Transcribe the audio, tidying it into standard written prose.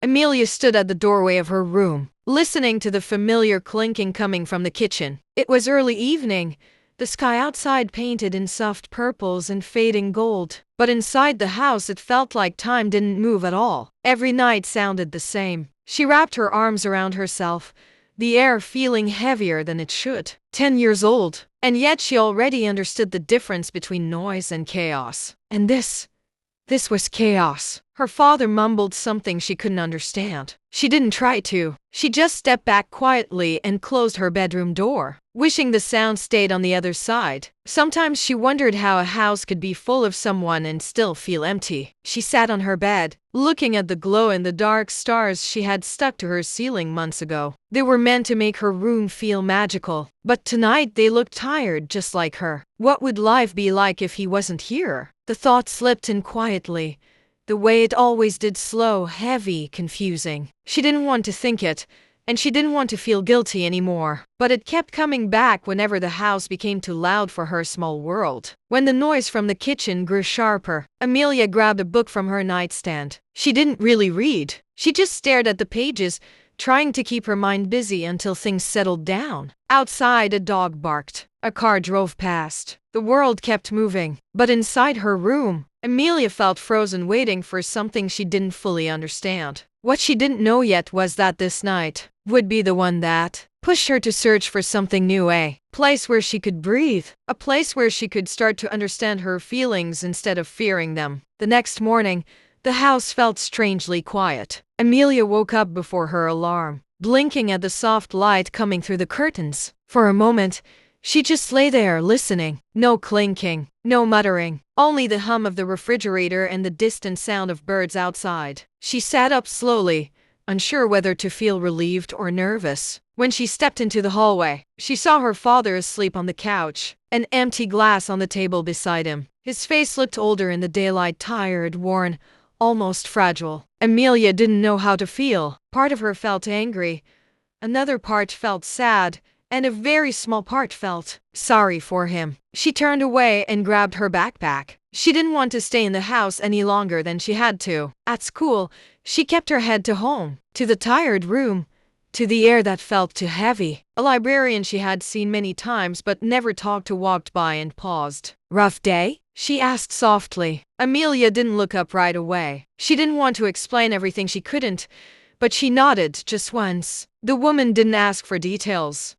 Amelia stood at the doorway of her room, listening to the familiar clinking coming from the kitchen. It was early evening, the sky outside painted in soft purples and fading gold. But inside the house it felt like time didn't move at all. Every night sounded the same. She wrapped her arms around herself, the air feeling heavier than it should. 10 years old, and yet she already understood the difference between noise and chaos. And this was chaos. Her father mumbled something she couldn't understand. She didn't try to. She just stepped back quietly and closed her bedroom door, wishing the sound stayed on the other side. Sometimes she wondered how a house could be full of someone and still feel empty. She sat on her bed, looking at the glow-in-the-dark stars she had stuck to her ceiling months ago. They were meant to make her room feel magical, but tonight they looked tired just like her. What would life be like if he wasn't here? The thought slipped in quietly, the way it always did, slow, heavy, confusing. She didn't want to think it, and she didn't want to feel guilty anymore. But it kept coming back whenever the house became too loud for her small world. When the noise from the kitchen grew sharper, Amelia grabbed a book from her nightstand. She didn't really read. She just stared at the pages, trying to keep her mind busy until things settled down. Outside, a dog barked. A car drove past. The world kept moving. But inside her room, Amelia felt frozen, waiting for something she didn't fully understand. What she didn't know yet was that this night would be the one that pushed her to search for something new, a place where she could breathe, a place where she could start to understand her feelings instead of fearing them. The next morning, the house felt strangely quiet. Amelia woke up before her alarm, blinking at the soft light coming through the curtains. For a moment, she just lay there listening. No clinking, no muttering, only the hum of the refrigerator and the distant sound of birds outside. She sat up slowly, unsure whether to feel relieved or nervous. When she stepped into the hallway, she saw her father asleep on the couch, an empty glass on the table beside him. His face looked older in the daylight, tired, worn, almost fragile. Amelia didn't know how to feel. Part of her felt angry, another part felt sad, and a very small part felt sorry for him. She turned away and grabbed her backpack. She didn't want to stay in the house any longer than she had to. At school, she kept her head to home, to the tired room, to the air that felt too heavy. A librarian she had seen many times but never talked to walked by and paused. "Rough day?" she asked softly. Amelia didn't look up right away. She didn't want to explain everything she couldn't, but she nodded just once. The woman didn't ask for details.